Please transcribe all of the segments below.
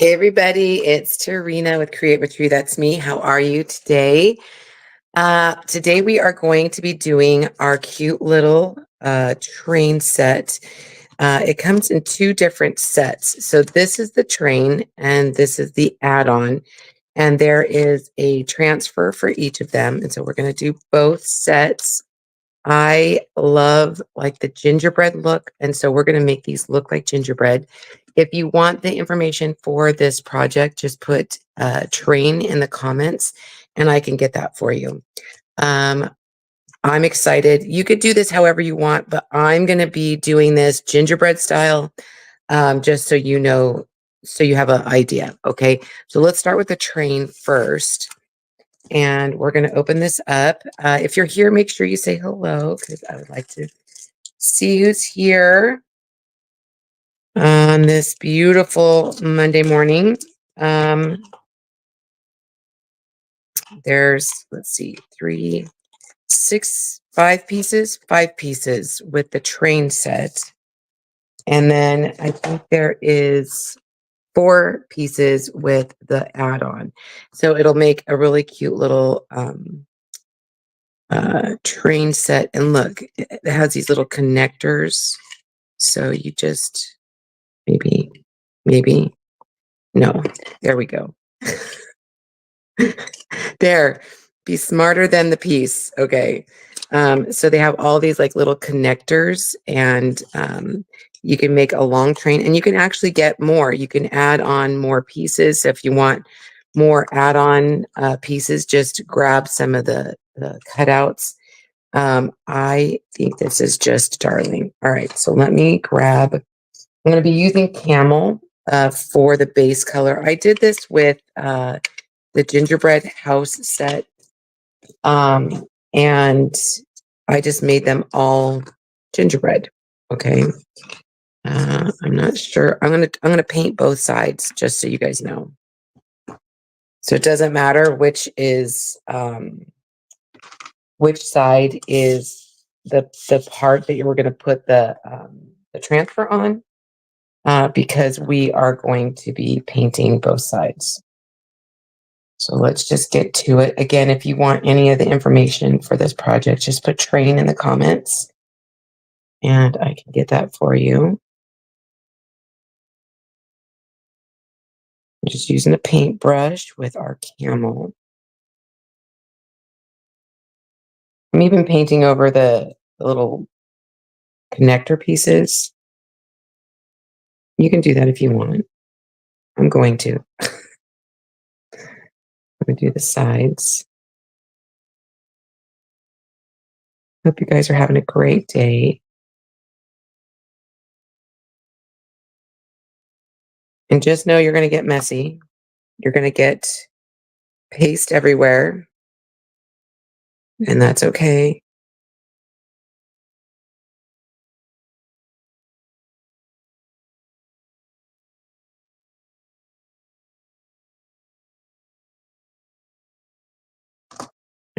Hey everybody, it's Tarina with Create with Tree. That's me. How are you today? Today we are going to be doing our cute little train set. It comes in two different sets. So this is the train and this is the add-on. And there is a transfer for each of them. And so we're going to do both sets. I love like the gingerbread look. And so we're going to make these look like gingerbread. If you want the information for this project, just put train in the comments and I can get that for you. I'm excited. You could do this however you want, but I'm going to be doing this gingerbread style, just so you know, so you have an idea. Okay. So let's start with the train first. And we're going to open this up. If you're here, make sure you say hello because I would like to see who's here on this beautiful Monday morning. There's, let's see, 5 pieces with the train set. And then I think there is 4 pieces with the add-on. So it'll make a really cute little train set. And look, it has these little connectors. So you just maybe, no, there we go. There, be smarter than the piece. Okay. So they have all these like little connectors and you can make a long train and you can actually get more. You can add on more pieces. So if you want more add-on pieces, just grab some of the cutouts. I think this is just darling. All right, so let me grab, I'm going to be using camel for the base color. I did this with the gingerbread house set. And I just made them all gingerbread. Okay. I'm not sure. I'm gonna paint both sides just so you guys know. So it doesn't matter which side is the part that you were gonna put the transfer on, because we are going to be painting both sides. So let's just get to it. Again, if you want any of the information for this project, just put train in the comments and I can get that for you. I'm just using a paintbrush with our camel. I'm even painting over the little connector pieces. You can do that if you want. I'm going to. I'm going to do the sides. Hope you guys are having a great day. And just know you're going to get messy. You're going to get paste everywhere. And that's okay.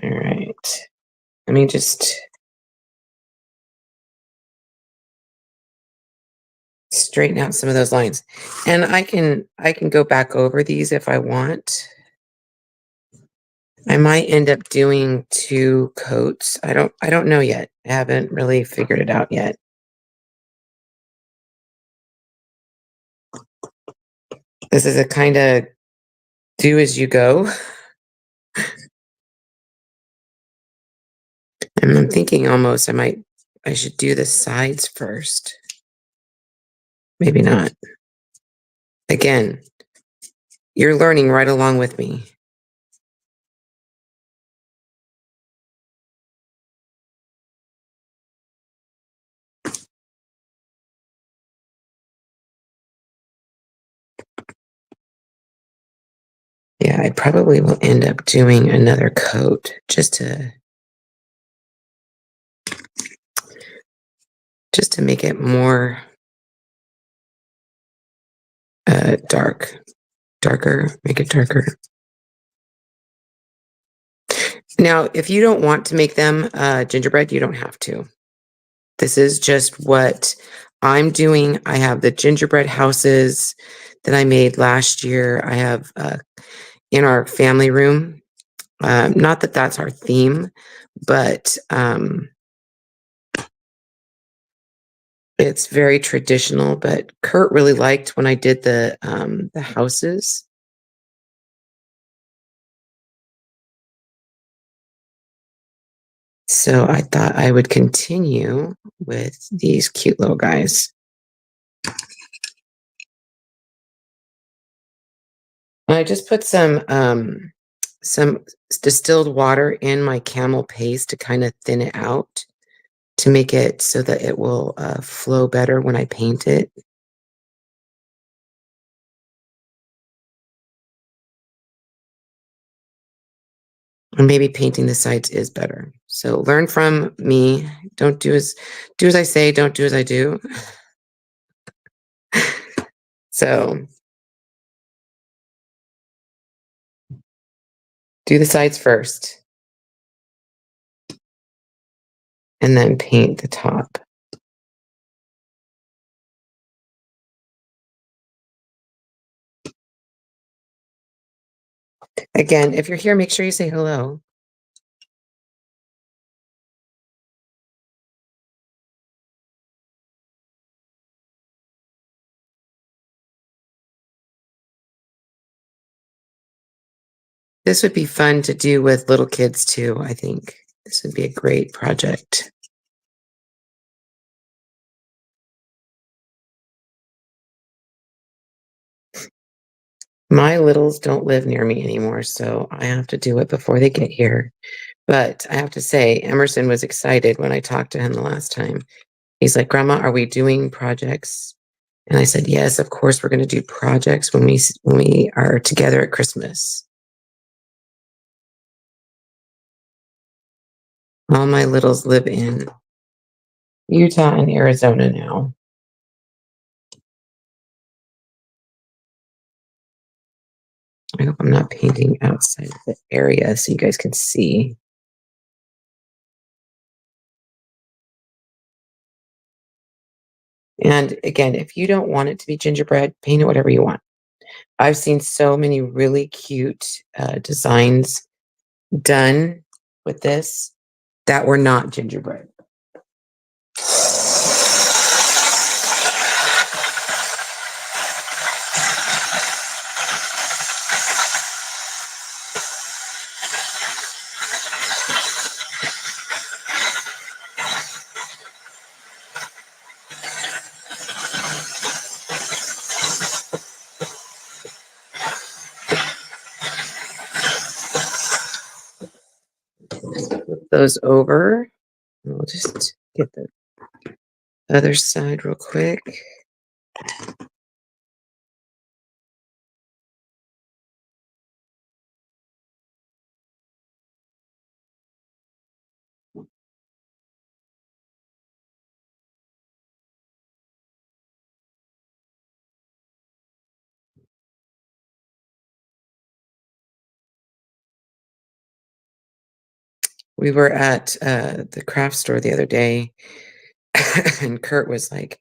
All right. Let me just straighten out some of those lines. And I can go back over these if I want. I might end up doing 2 coats. I don't know yet. I haven't really figured it out yet. This is a kind of do as you go. And I'm thinking almost I should do the sides first. Maybe not. Again, you're learning right along with me. Yeah, I probably will end up doing another coat just to make it more darker, make it darker. Now, if you don't want to make them gingerbread, you don't have to. This is just what I'm doing. I have the gingerbread houses. that I made last year. I have in our family room. Not that that's our theme, but it's very traditional. But Kurt really liked when I did the houses. So I thought I would continue with these cute little guys. I just put some distilled water in my camel paste to kind of thin it out to make it so that it will flow better when I paint it. And maybe painting the sides is better. So learn from me. Don't do as I say, don't do as I do. So do the sides first and then paint the top. Again, if you're here, make sure you say hello. This would be fun to do with little kids too, I think. This would be a great project. My littles don't live near me anymore, so I have to do it before they get here. But I have to say, Emerson was excited when I talked to him the last time. He's like, "Grandma, are we doing projects?" And I said, "Yes, of course we're going to do projects when we are together at Christmas." All my littles live in Utah and Arizona now. I hope I'm not painting outside of the area so you guys can see. And again, if you don't want it to be gingerbread, paint it whatever you want. I've seen so many really cute designs done with this that were not gingerbread. Flip those over. We'll just get the other side real quick. We were at the craft store the other day, and Kurt was like,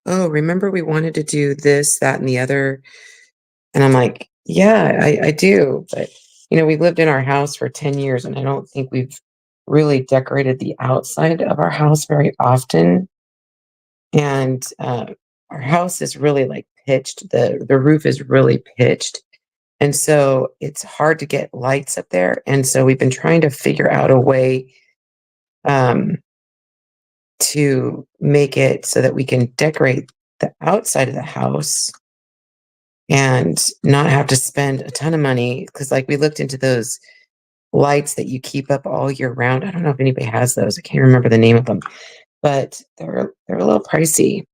"Oh, remember we wanted to do this, that, and the other?" And I'm like, "Yeah, I do. But, we lived in our house for 10 years, and I don't think we've really decorated the outside of our house very often. And our house is really like pitched. The roof is really pitched. And so it's hard to get lights up there. And so we've been trying to figure out a way um, to make it so that we can decorate the outside of the house and not have to spend a ton of money. Because, like, we looked into those lights that you keep up all year round. I don't know if anybody has those. I can't remember the name of them, but they're a little pricey.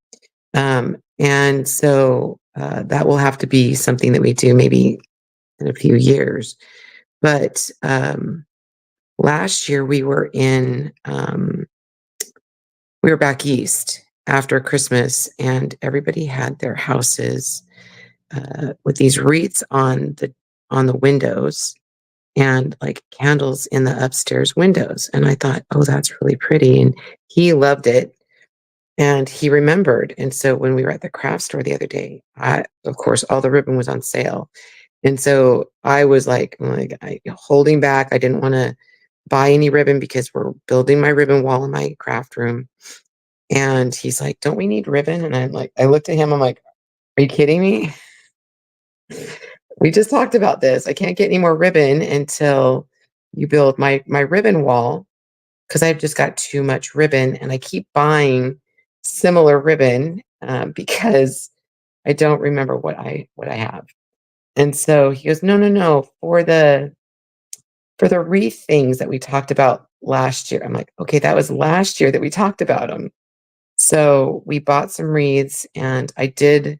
And so that will have to be something that we do maybe in a few years. But last year we were back east after Christmas, and everybody had their houses with these wreaths on the windows and like candles in the upstairs windows. And I thought, oh, that's really pretty, and he loved it. And he remembered. And so when we were at the craft store the other day, of course, all the ribbon was on sale. And so I was holding back. I didn't want to buy any ribbon because we're building my ribbon wall in my craft room. And he's like, "Don't we need ribbon?" And I looked at him. I'm like, "Are you kidding me? We just talked about this. I can't get any more ribbon until you build my ribbon wall because I've just got too much ribbon, and I keep buying similar ribbon because I don't remember what I have." And so he goes, "No, no, no, for the wreath things that we talked about last year." I'm like, "Okay, that was last year that we talked about them." So we bought some wreaths, and I did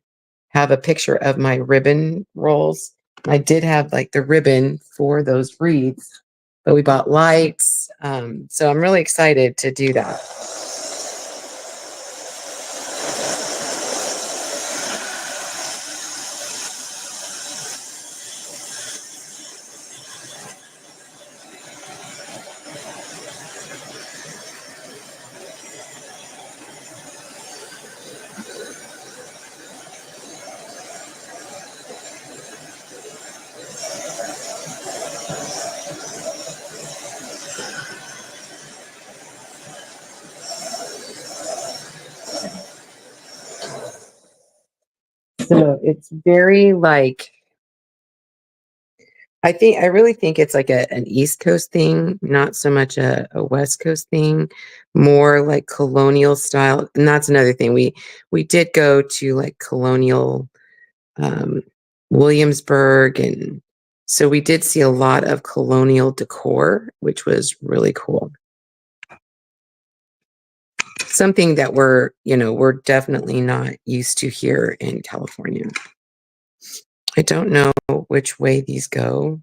have a picture of my ribbon rolls. I did have like the ribbon for those wreaths, but we bought lights. So I'm really excited to do that. So it's very like I really think it's like an East Coast thing, not so much a West Coast thing, more like colonial style. And that's another thing. We did go to like colonial um, Williamsburg, and so we did see a lot of colonial decor, which was really cool. Something that we're definitely not used to here in California. I don't know which way these go.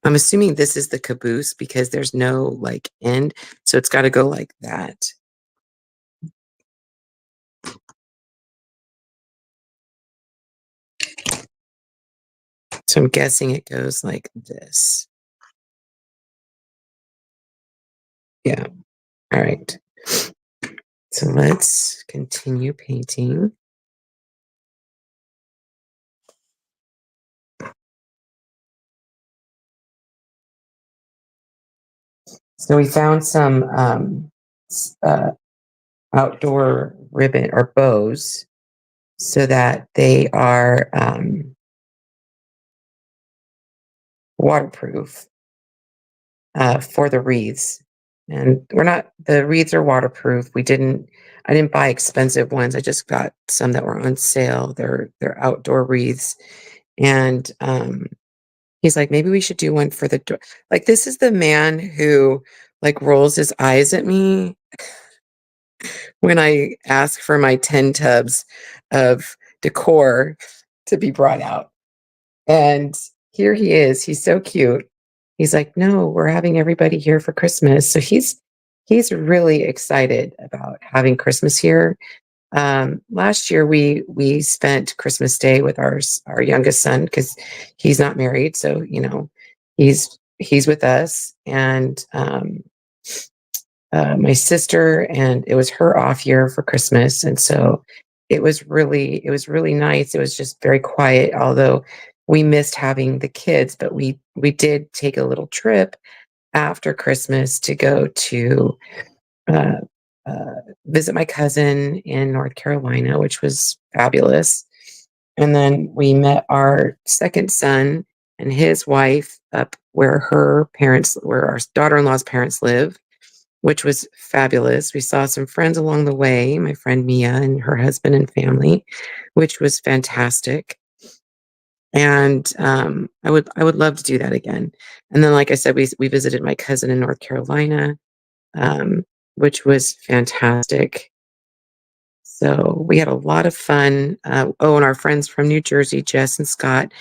I'm assuming this is the caboose because there's no like end, so it's got to go like that. So I'm guessing it goes like this. Yeah. All right. So let's continue painting. So we found some outdoor ribbon or bows so that they are waterproof for the wreaths. And the wreaths are waterproof. I didn't buy expensive ones. I just got some that were on sale. They're outdoor wreaths. And he's like, maybe we should do one for the door. Like, this is the man who like rolls his eyes at me when I ask for my 10 tubs of decor to be brought out. And here he is. He's so cute. He's like, "No, we're having everybody here for Christmas." So he's really excited about having Christmas here. Last year we spent Christmas Day with our youngest son because he's not married, so he's with us, and my sister, and it was her off year for Christmas, and so it was really nice. It was just very quiet, although we missed having the kids, but we did take a little trip after Christmas to go to uh, uh, visit my cousin in North Carolina, which was fabulous. And then we met our second son and his wife up where our daughter-in-law's parents live, which was fabulous. We saw some friends along the way, my friend Mia and her husband and family, which was fantastic. And I would love to do that again. And then, like I said, we visited my cousin in North Carolina, um, which was fantastic. So we had a lot of fun. Oh, and our friends from New Jersey, Jess and Scott,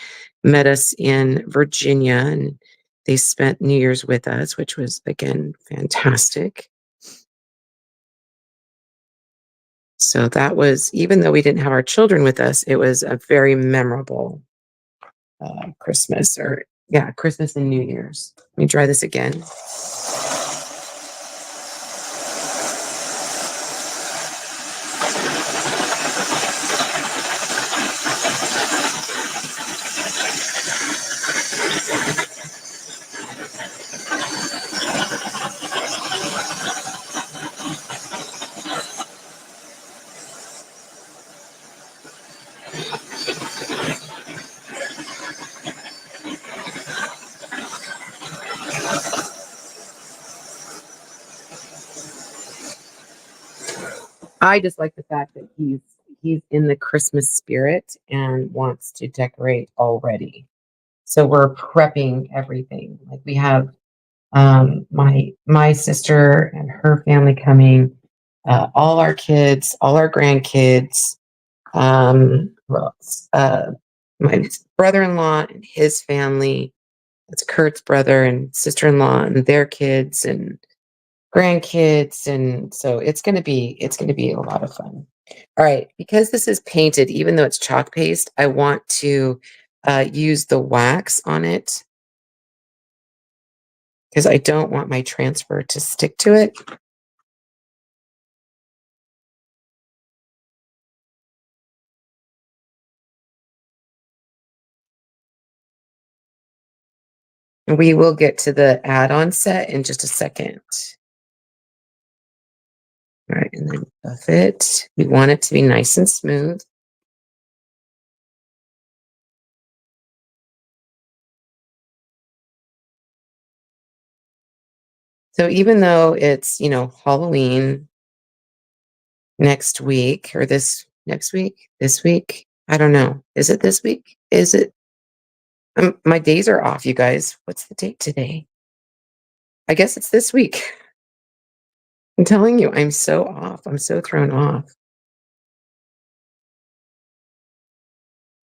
met us in Virginia, and they spent New Year's with us, which was again fantastic. So that was, even though we didn't have our children with us, it was a very memorable Christmas, or yeah, Christmas and New Year's. Let me try this again. 'Cause, I just like the fact that he's in the Christmas spirit and wants to decorate already. So we're prepping everything. Like we have my sister and her family coming, all our kids, all our grandkids, who else? My brother-in-law and his family. It's Kurt's brother and sister-in-law and their kids and grandkids, and so it's gonna be a lot of fun. All right, because this is painted, even though it's chalk paste, I want to use the wax on it because I don't want my transfer to stick to it. We will get to the add-on set in just a second. All right, and then buff it. We want it to be nice and smooth. So even though it's, Halloween next week or this week, I don't know. Is it this week? Is it? My days are off, you guys. What's the date today? I guess it's this week. I'm telling you, I'm so off. I'm so thrown off.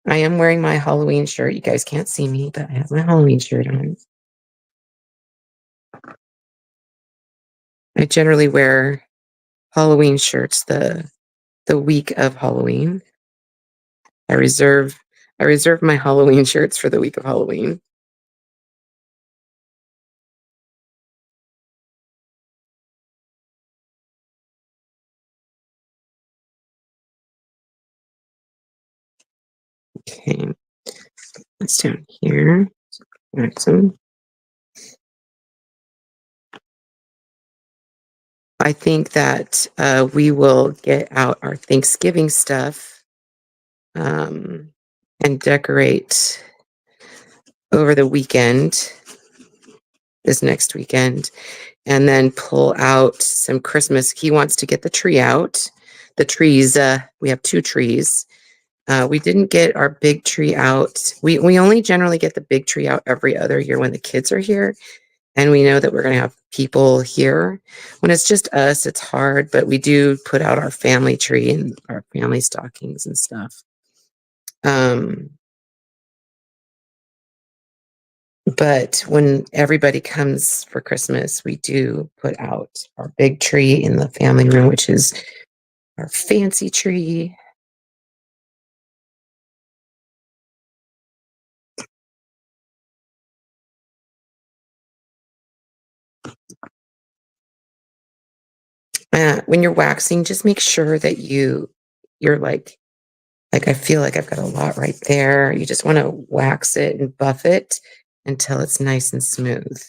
I am wearing my Halloween shirt. You guys can't see me, but I have my Halloween shirt on. I generally wear Halloween shirts the week of Halloween. I reserve I reserve my Halloween shirts for the week of Halloween. Okay, that's down here. Awesome. I think that we will get out our Thanksgiving stuff um, and decorate over the weekend, this next weekend, and then pull out some Christmas. He wants to get the tree out. The trees, we have two trees. We didn't get our big tree out. We only generally get the big tree out every other year when the kids are here. And we know that we're going to have people here. When it's just us, it's hard, but we do put out our family tree and our family stockings and stuff. Um, but when everybody comes for Christmas, we do put out our big tree in the family room, which is our fancy tree. When you're waxing, just make sure that you're like I feel like I've got a lot right there. You just want to wax it and buff it until it's nice and smooth.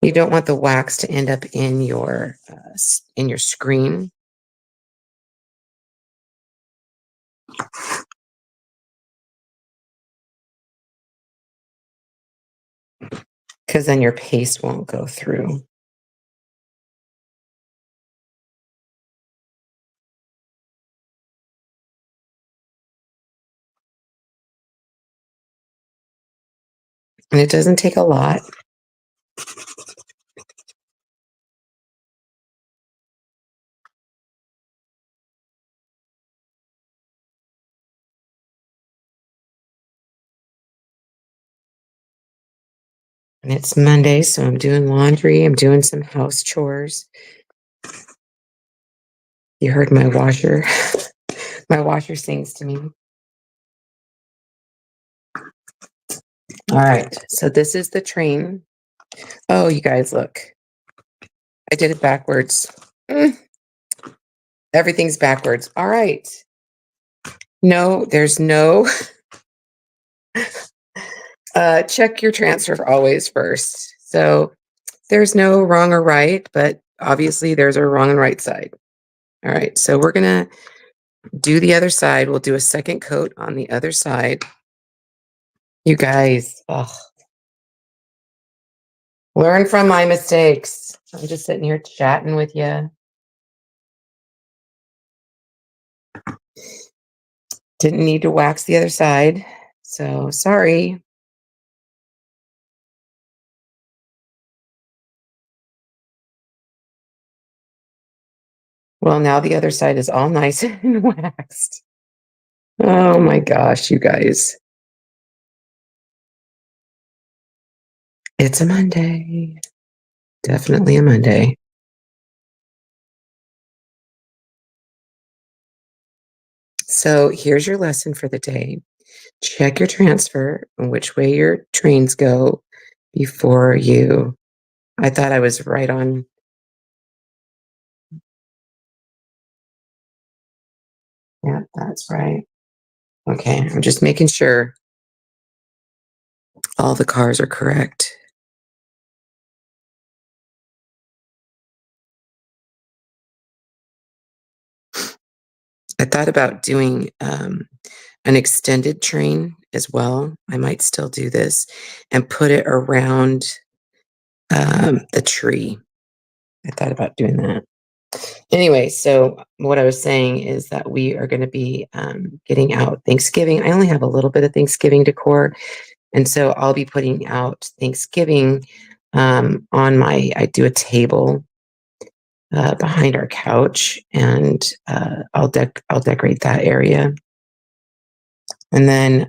You don't want the wax to end up in your screen because then your paste won't go through. And it doesn't take a lot. And it's Monday, so I'm doing laundry. I'm doing some house chores. You heard my washer. My washer sings to me. All right. So this is the train. Oh, you guys, look. I did it backwards. Mm, everything's backwards. All right. No, there's no check your transfer always first. So there's no wrong or right, but obviously there's a wrong and right side. All right, so we're gonna do the other side. We'll do a second coat on the other side. You guys, learn from my mistakes. I'm just sitting here chatting with you. Didn't need to wax the other side, so sorry. Well, now the other side is all nice and waxed. Oh my gosh, you guys. It's a Monday. Definitely a Monday. So here's your lesson for the day. Check your transfer and which way your trains go before you. I thought I was right on. Yeah, that's right. Okay, I'm just making sure all the cars are correct. I thought about doing an extended train as well. I might still do this and put it around the tree. I thought about doing that. Anyway, so what I was saying is that we are going to be getting out Thanksgiving. I only have a little bit of Thanksgiving decor, and so I'll be putting out Thanksgiving on I do a table behind our couch, and I'll decorate that area, and then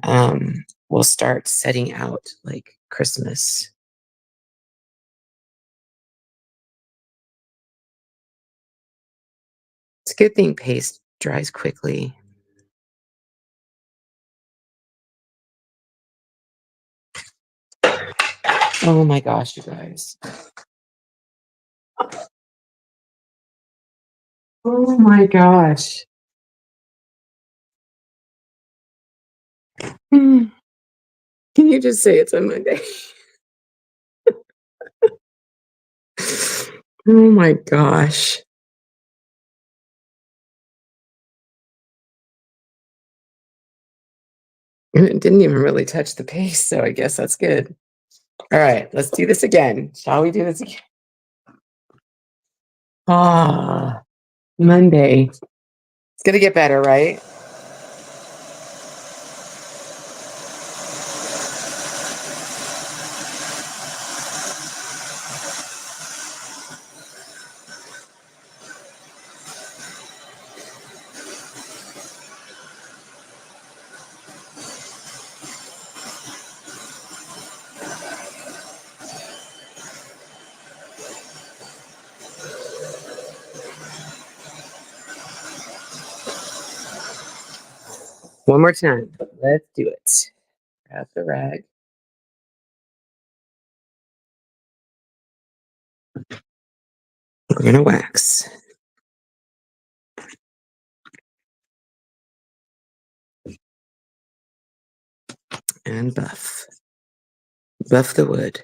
we'll start setting out like Christmas. It's a good thing paste dries quickly. Oh my gosh, you guys. Oh my gosh. Hmm. Can you just say it's a Monday? Oh my gosh. And it didn't even really touch the paste, so I guess that's good. All right, let's do this again. Shall we do this again? Ah, Monday. It's gonna get better, right? One more time. Let's do it. Grab the rag. We're gonna wax and buff. Buff the wood.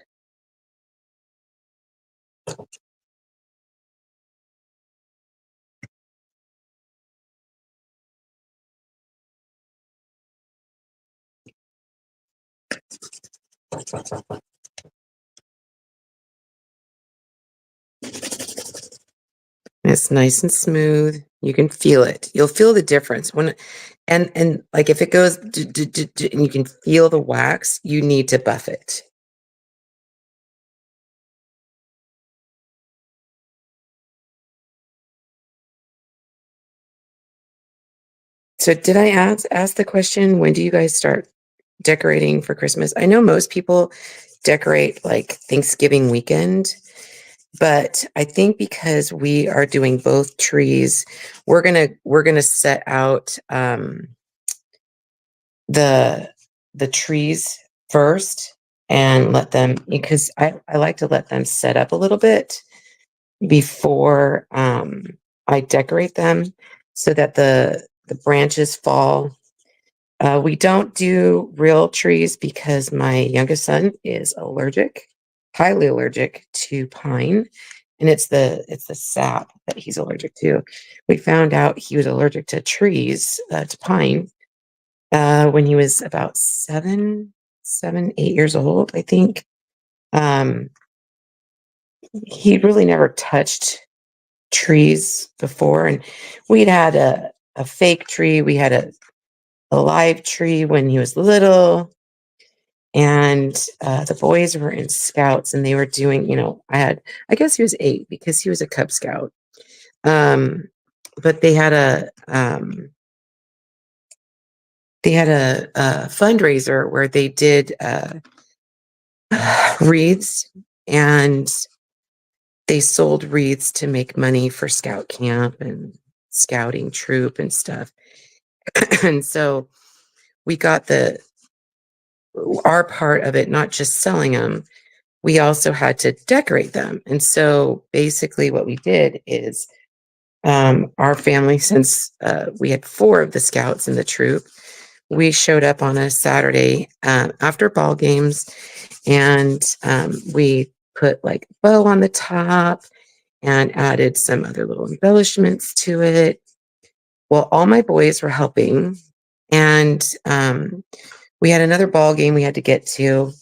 It's nice and smooth. You can feel it. You'll feel the difference when, and like if it goes and you can feel the wax, you need to buff it. So did I ask the question, when do you guys start decorating for Christmas? I know most people decorate like Thanksgiving weekend, but I think because we are doing both trees, we're gonna set out the the trees first and let them, because I like to let them set up a little bit before I decorate them so that the branches fall. We don't do real trees because my youngest son is allergic, highly allergic to pine, and it's the sap that he's allergic to. We found out he was allergic to trees, to pine, when he was about 8 years old, I think. Um, he really never touched trees before, and we'd had a fake tree. We had a live tree when he was little. And the boys were in scouts and they were doing, I guess he was 8 because he was a Cub Scout. But they had a fundraiser where they did wreaths, and they sold wreaths to make money for scout camp and scouting troop and stuff. And so we got our part of it, not just selling them. We also had to decorate them. And so basically what we did is our family, since we had 4 of the scouts in the troop, we showed up on a Saturday after ball games, and we put like a bow on the top and added some other little embellishments to it. Well, all my boys were helping, and we had another ball game we had to get to,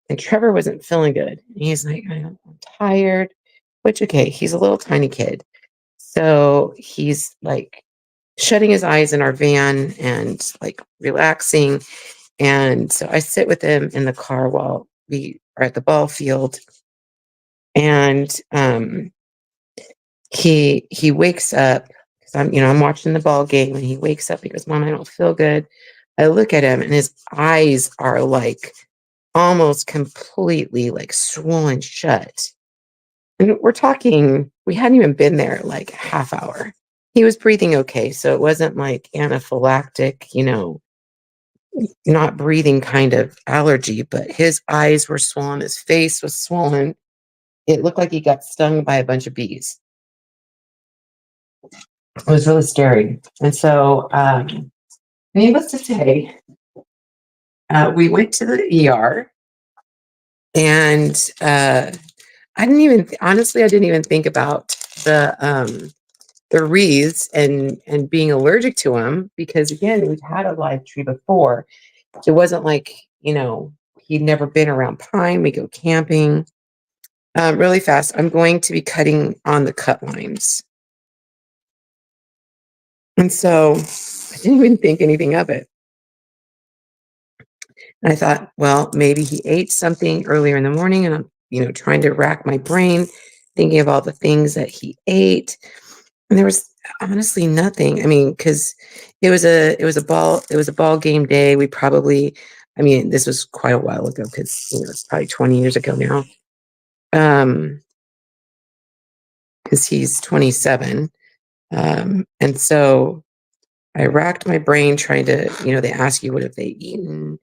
and Trevor wasn't feeling good. He's like, I'm tired, which, okay, he's a little tiny kid. So he's like shutting his eyes in our van and like relaxing. And so I sit with him in the car while we are at the ball field. And he wakes up because I'm watching the ball game, and he wakes up. He goes, Mom, I don't feel good. I look at him and his eyes are like almost completely like swollen shut. And we're talking, we hadn't even been there like a half hour. He was breathing okay. So it wasn't like anaphylactic, not breathing kind of allergy, but his eyes were swollen. His face was swollen. It looked like he got stung by a bunch of bees. It was really scary. And so, needless to say, we went to the ER, and I didn't even think about the wreaths and being allergic to them, because again, we'd had a live tree before. It wasn't like, he'd never been around pine. We go camping. Really fast, I'm going to be cutting on the cut lines. And so I didn't even think anything of it. And I thought, well, maybe he ate something earlier in the morning, and I'm, trying to rack my brain, thinking of all the things that he ate. And there was honestly nothing. I mean, because it was a ball game day. This was quite a while ago, because it's probably 20 years ago now. Because he's 27. And so I racked my brain trying to, they ask you, what have they eaten?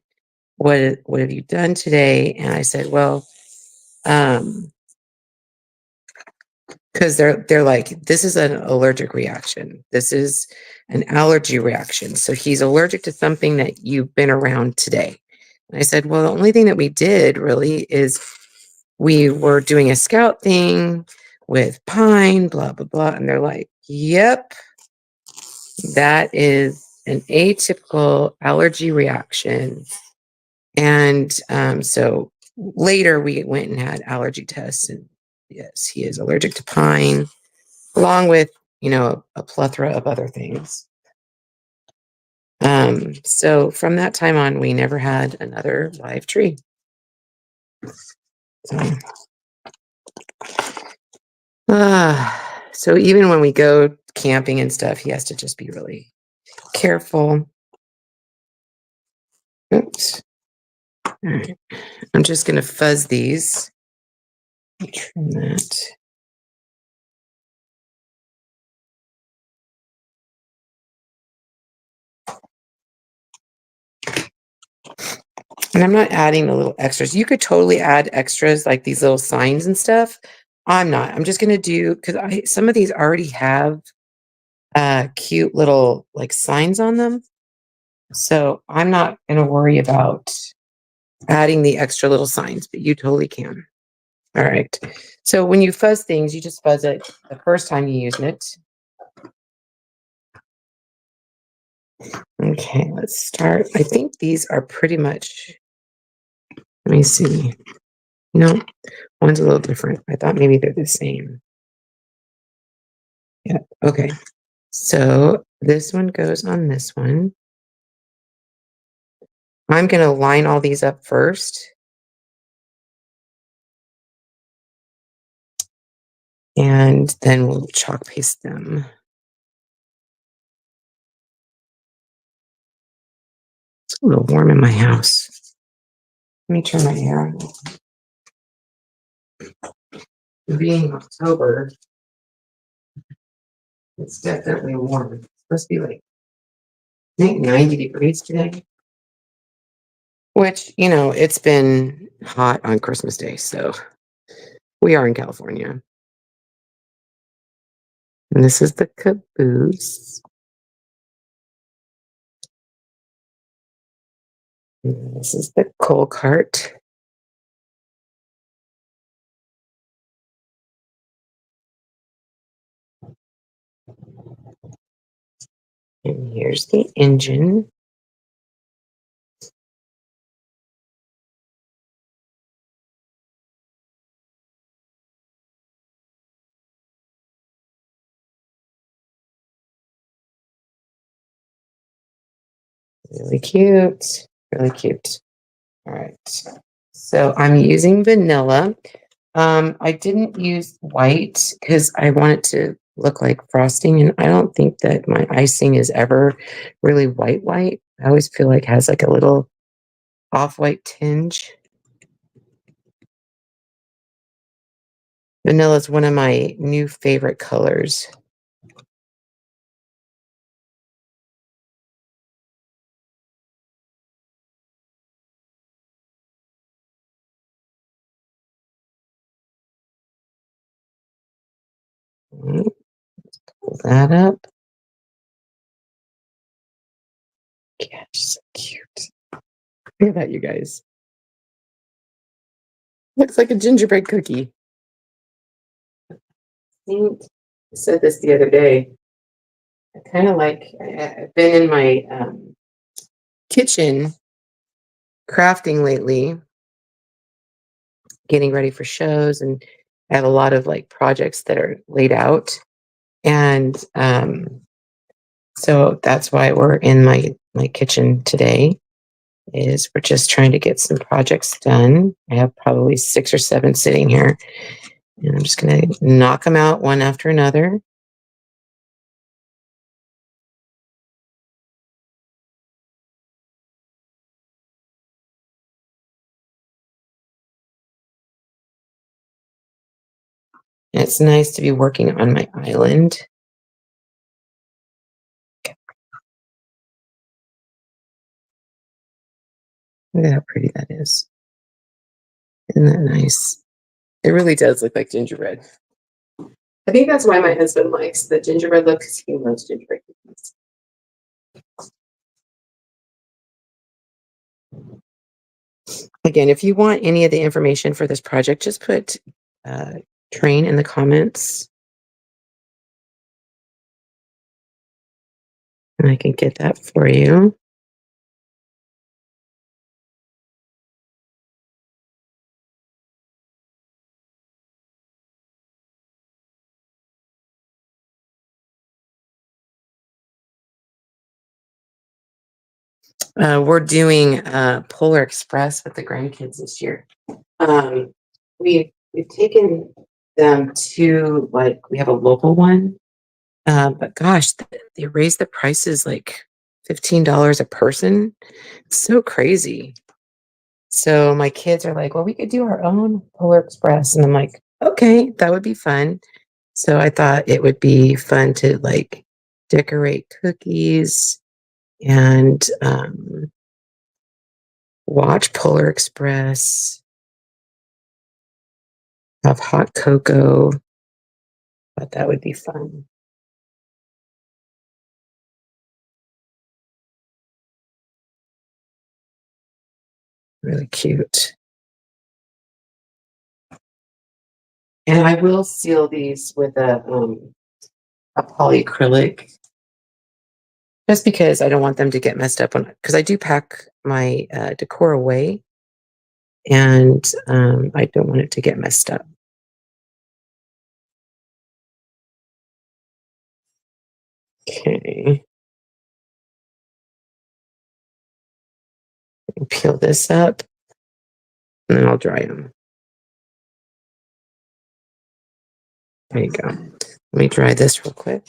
What have you done today? And I said, well, because they're like, this is an allergic reaction. This is an allergy reaction. So he's allergic to something that you've been around today. And I said, well, the only thing that we did really is we were doing a scout thing with pine, blah, blah, blah. And they're like, yep, that is an atypical allergy reaction. And so later we went and had allergy tests, and yes, he is allergic to pine, along with, a plethora of other things. So from that time on, we never had another live tree. So even when we go camping and stuff, he has to just be really careful. Oops. All right. I'm just going to fuzz these. Trim that. And I'm not adding the little extras. You could totally add extras like these little signs and stuff. I'm not. I'm just going to do, because some of these already have cute little like signs on them. So I'm not going to worry about adding the extra little signs, but you totally can. All right. So when you fuzz things, you just fuzz it the first time you use it. Okay, let's start. I think these are pretty much, let me see. No, one's a little different. I thought maybe they're the same. Yeah, okay. So This one goes on this one. I'm going to line all these up first. And then we'll chalk paste them. It's a little warm in my house. Let me turn my air on. Being October, it's definitely warm. It's supposed to be like, I think 90 degrees today. Which, it's been hot on Christmas Day, so we are in California. And this is the caboose. And this is the coal cart. And here's the engine. Really cute. Really cute. All right. So I'm using vanilla. I didn't use white because I want it to look like frosting, and I don't think that my icing is ever really white. I always feel like it has like a little off-white tinge. Vanilla is one of my new favorite colors. Pull that up. Yeah, so cute. Look at that, you guys. Looks like a gingerbread cookie. I said this the other day. I kind of like, I've been in my kitchen crafting lately, getting ready for shows, and I have a lot of like projects that are laid out. And so that's why we're in my kitchen today. Is we're just trying to get some projects done. I have probably 6 or 7 sitting here, and I'm just going to knock them out one after another. And it's nice to be working on my island. Look at how pretty that is. Isn't that nice? It really does look like gingerbread. I think that's why my husband likes the gingerbread look, because he loves gingerbread cookies. Again, if you want any of the information for this project, just put train in the comments, and I can get that for you. We're doing Polar Express with the grandkids this year. Um, we've taken them to, like, we have a local one, but gosh, they raised the prices like $15 a person. So crazy. So my kids are like, well, we could do our own Polar Express. And I'm like, okay, that would be fun. So I thought it would be fun to like decorate cookies and watch Polar Express, have hot cocoa. Thought that would be fun. Really cute. And I will seal these with a polyacrylic, just because I don't want them to get messed up, because I do pack my decor away, and I don't want it to get messed up. Okay. Peel this up, and then I'll dry them. There you go. Let me dry this real quick.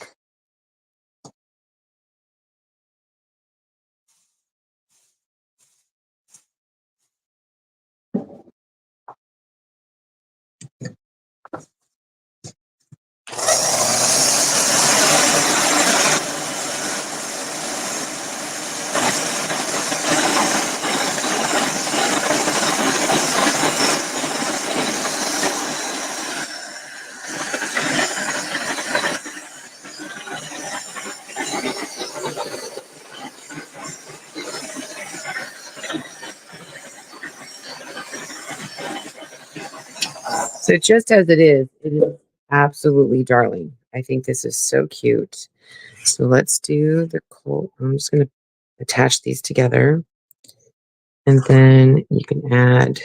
So just as it is absolutely darling. I think this is so cute. So let's do the cold. I'm just going to attach these together. And then you can add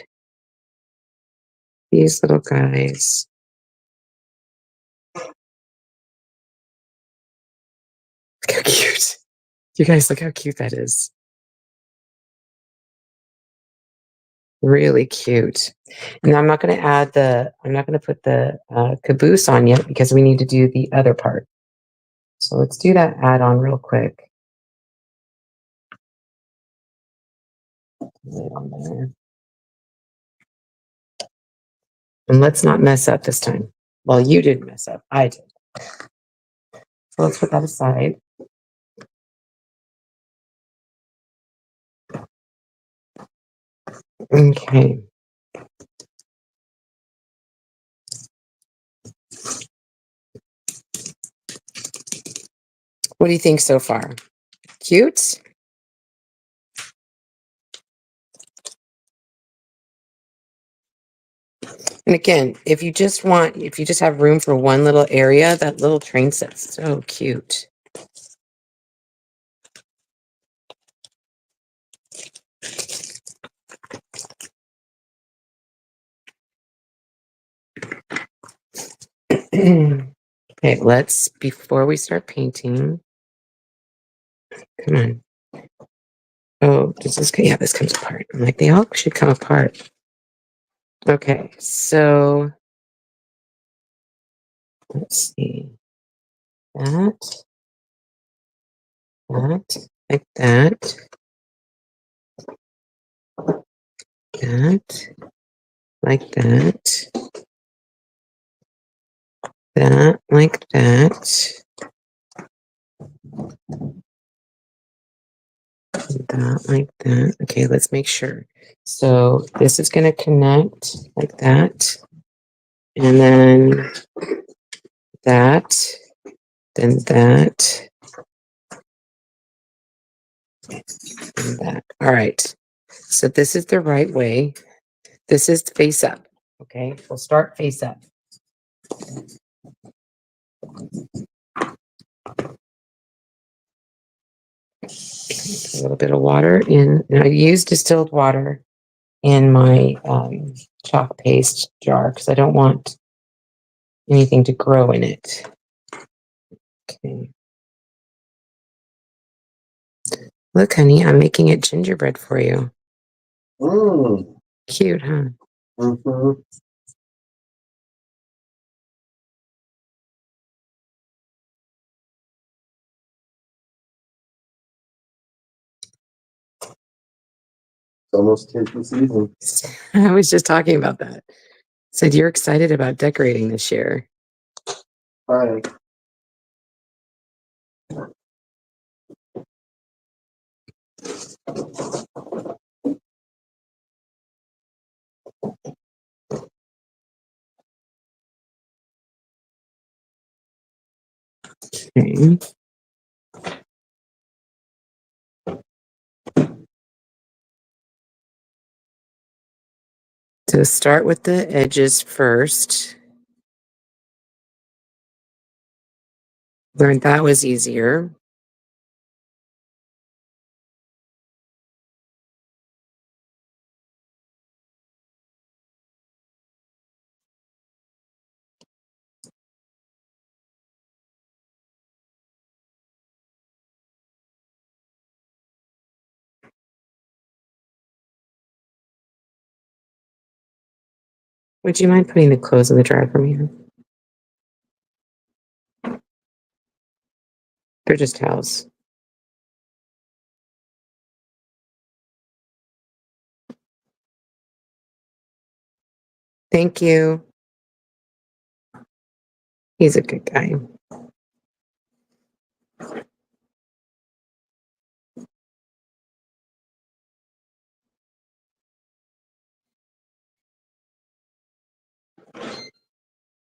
these little guys. Look how cute. You guys, look how cute that is. Really cute. And I'm not going to I'm not going to put the caboose on yet because we need to do the other part. So let's do that add on real quick. Right on there. And let's not mess up this time. Well, you didn't mess up. I did. So let's put that aside. Okay. What do you think so far? Cute? And again, if you just have room for one little area, that little train set's so cute. Okay, before we start painting, come on. Oh, yeah, this comes apart. I'm like, they all should come apart. Okay, so let's see. That, like that, like that, like that, like that. Okay, let's make sure. So this is going to connect like that, and then that, then that, and that. All right. So this is the right way. This is face up. Okay, we'll start face up. A little bit of water in, and I use distilled water in my chalk paste jar because I don't want anything to grow in it. Okay. Look, honey, I'm making it gingerbread for you. Mm. Cute, huh? Mm-hmm. Almost kids season. I was just talking about that. Said you're excited about decorating this year. Hi. Okay. So start with the edges first. Learned that was easier. Would you mind putting the clothes in the dryer for me? They're just towels. Thank you. He's a good guy.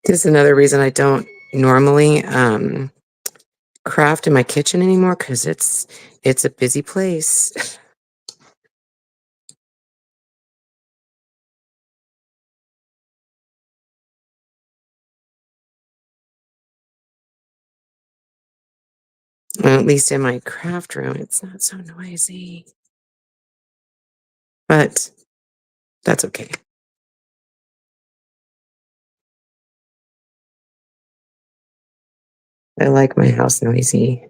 This is another reason I don't normally craft in my kitchen anymore because it's a busy place. Well, at least in my craft room, it's not so noisy. But that's okay. I like my house noisy.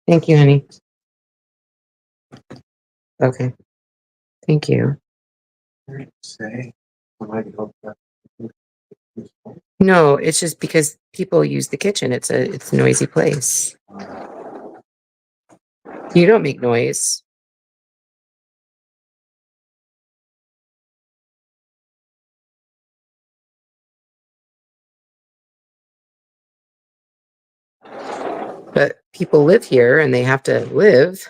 Thank you, honey. Okay. Thank you. No, it's just because people use the kitchen. It's a noisy place. You don't make noise. But people live here and they have to live.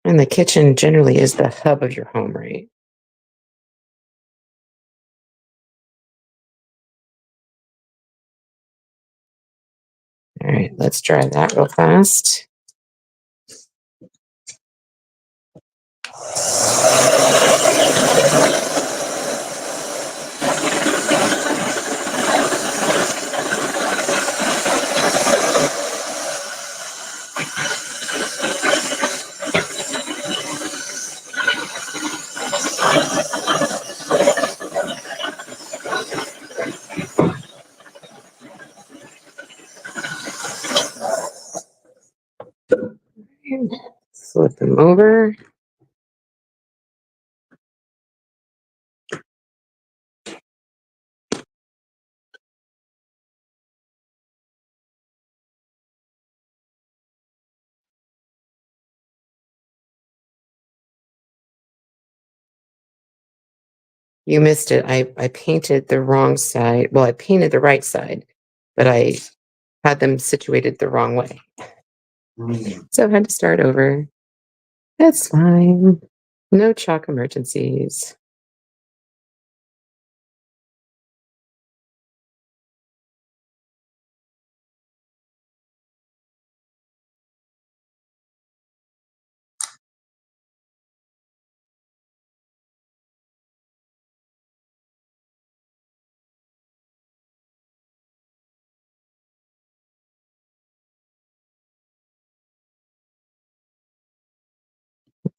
And the kitchen generally is the hub of your home, right? All right, let's try that real fast. Flip them over. You missed it. I painted the wrong side. Well, I painted the right side, but I had them situated the wrong way. So I had to start over. That's fine. No chalk emergencies.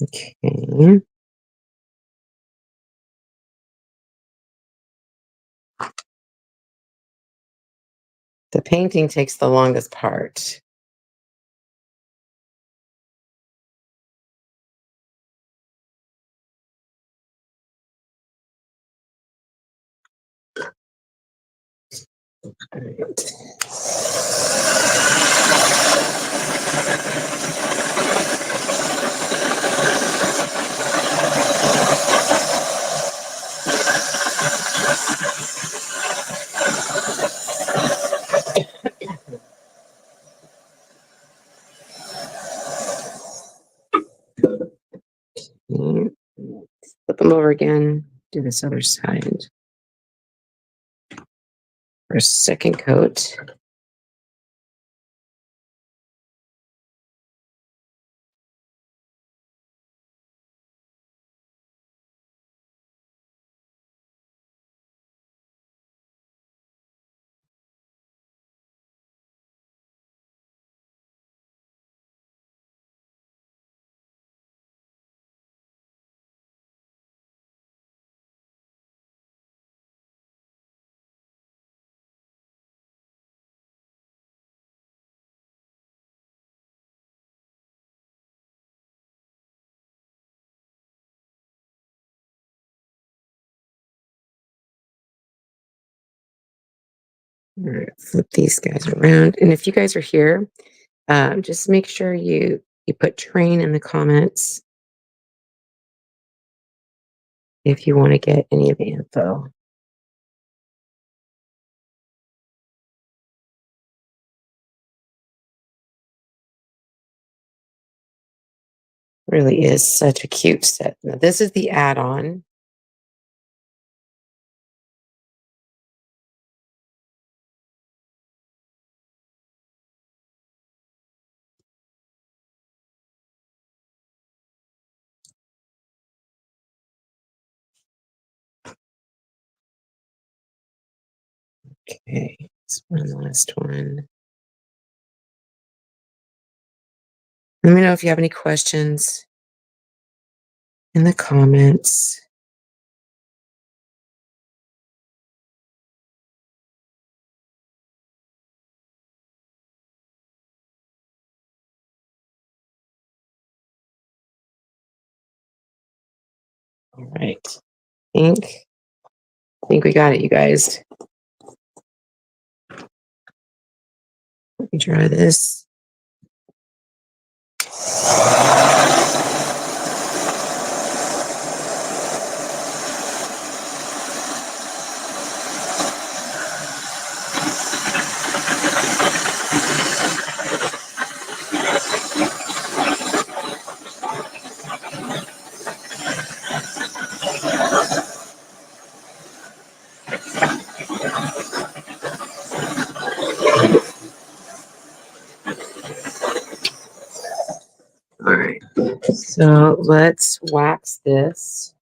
Okay. The painting takes the longest part. All right. Mm, Flip them over again. Do this other side for a second coat. All right, flip these guys around. And if you guys are here, just make sure you put train in the comments if you want to get any of the info. Really is such a cute set. Now, this is the add-on. Okay, this one last one. Let me know if you have any questions in the comments. All right. I think we got it, you guys. Let me try this. All right. So let's wax this.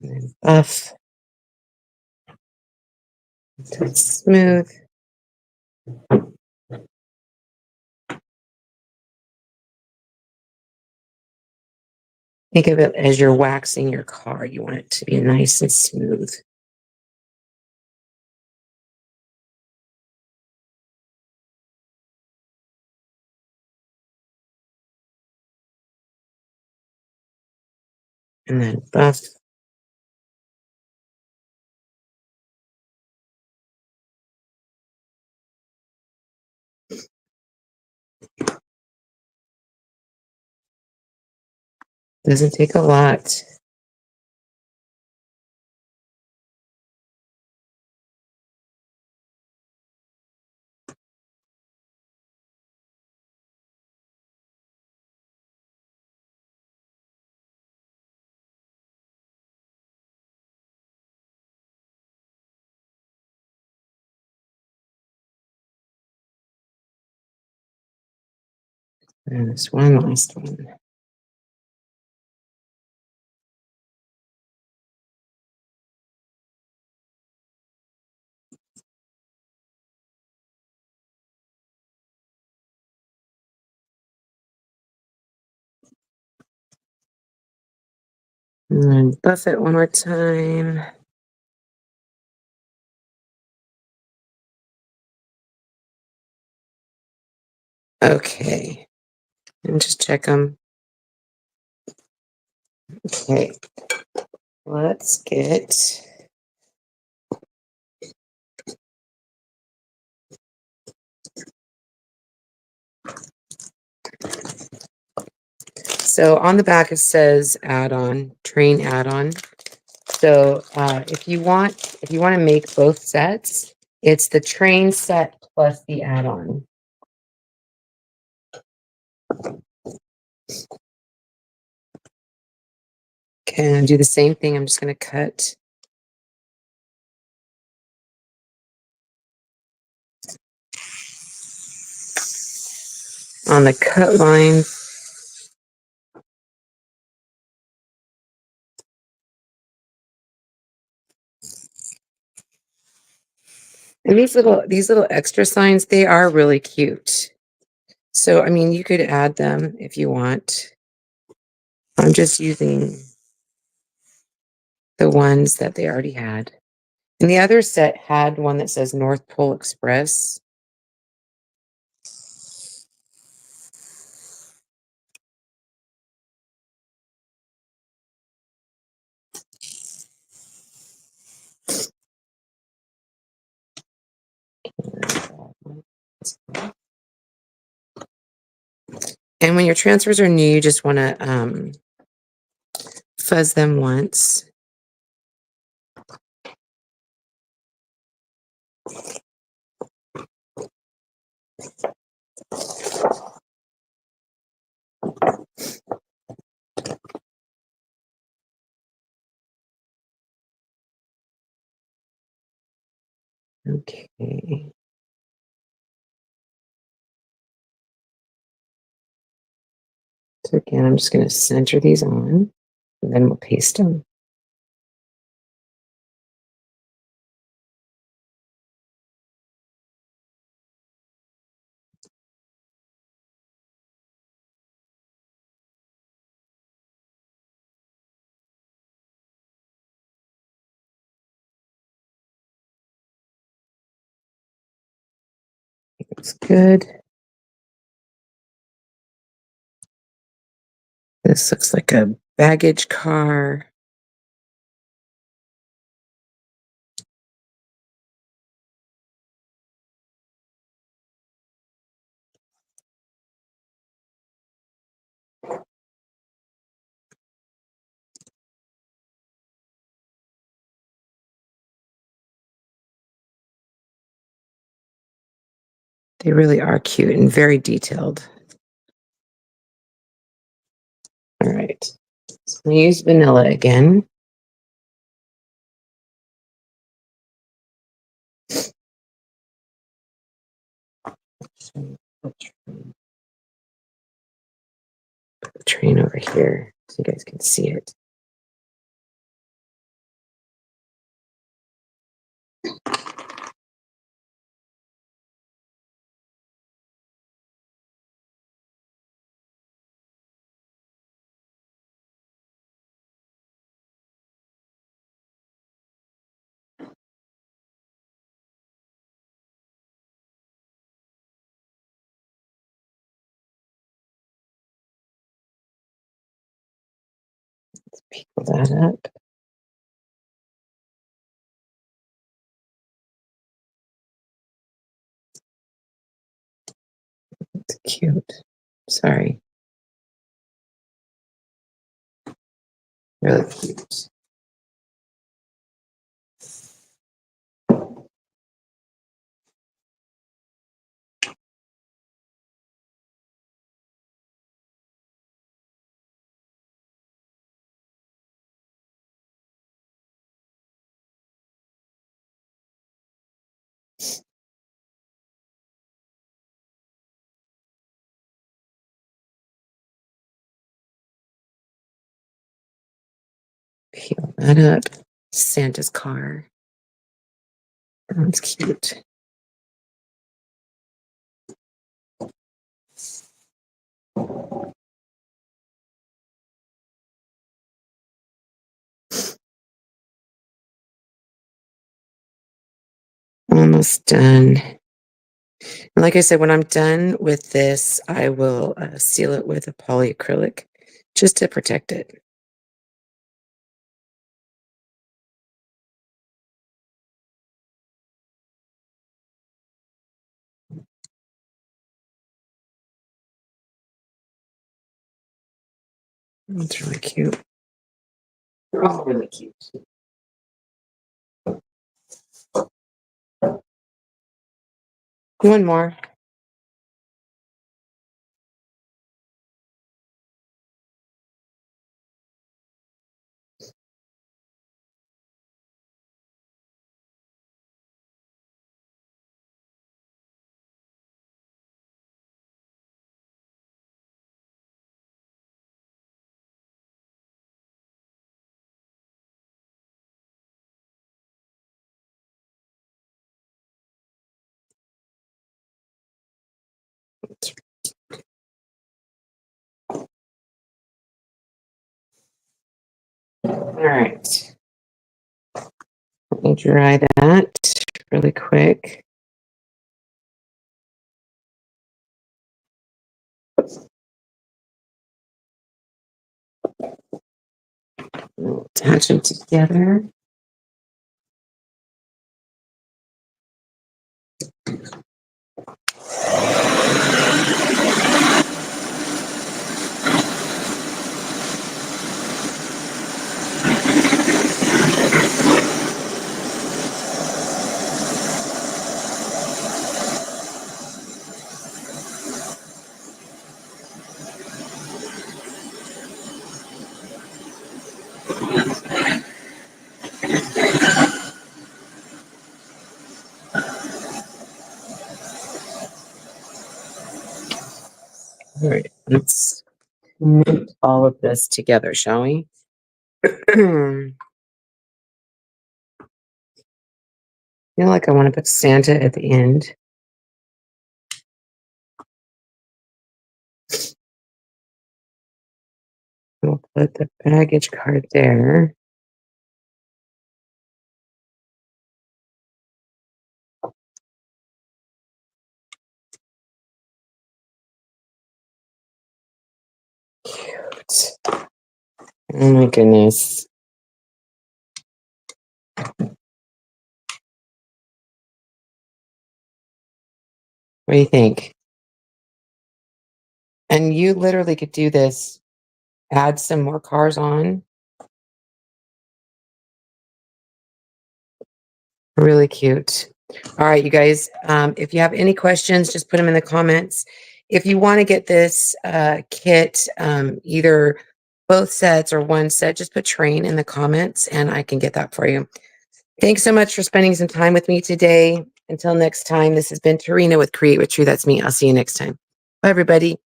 And then buff until it's smooth. Think of it as you're waxing your car. You want it to be nice and smooth. And then buff. Doesn't take a lot. And this one last one. And then buff it one more time. Okay. And just check them. Okay. Let's get so on the back it says add-on, train add-on. So if you want to make both sets, it's the train set plus the add-on. Okay, and do the same thing. I'm just going to cut on the cut line. And these little extra signs, they are really cute. So I mean, you could add them if you want. I'm just using the ones that they already had. And the other set had one that says North Pole Express. And when your transfers are new, you just want to fuzz them once. Okay. So again, I'm just going to center these on, and then we'll paste them. Looks good. This looks like a baggage car. They really are cute and very detailed. All right. So I'm going to use vanilla again. Put the train over here so you guys can see it. Let's peel that up. It's cute. Sorry. Really cute. Peel that up. Santa's car. That's cute. Almost done. And like I said, when I'm done with this, I will seal it with a polyacrylic just to protect it. It's really cute. They're all really cute. One more. All right. Let me dry that really quick. We'll attach them together. All right, let's knit all of this together, shall we? I feel like I want to put Santa at the end. We'll put the baggage card there. Cute. Oh my goodness. What do you think? And you literally could do this, add some more cars on. Really cute. All right, you guys, if you have any questions, just put them in the comments. If you want to get this kit, either both sets or one set, just put train in the comments and I can get that for you. Thanks so much for spending some time with me today. Until next time, this has been Tarina with Create with True. That's me. I'll see you next time. Bye, everybody.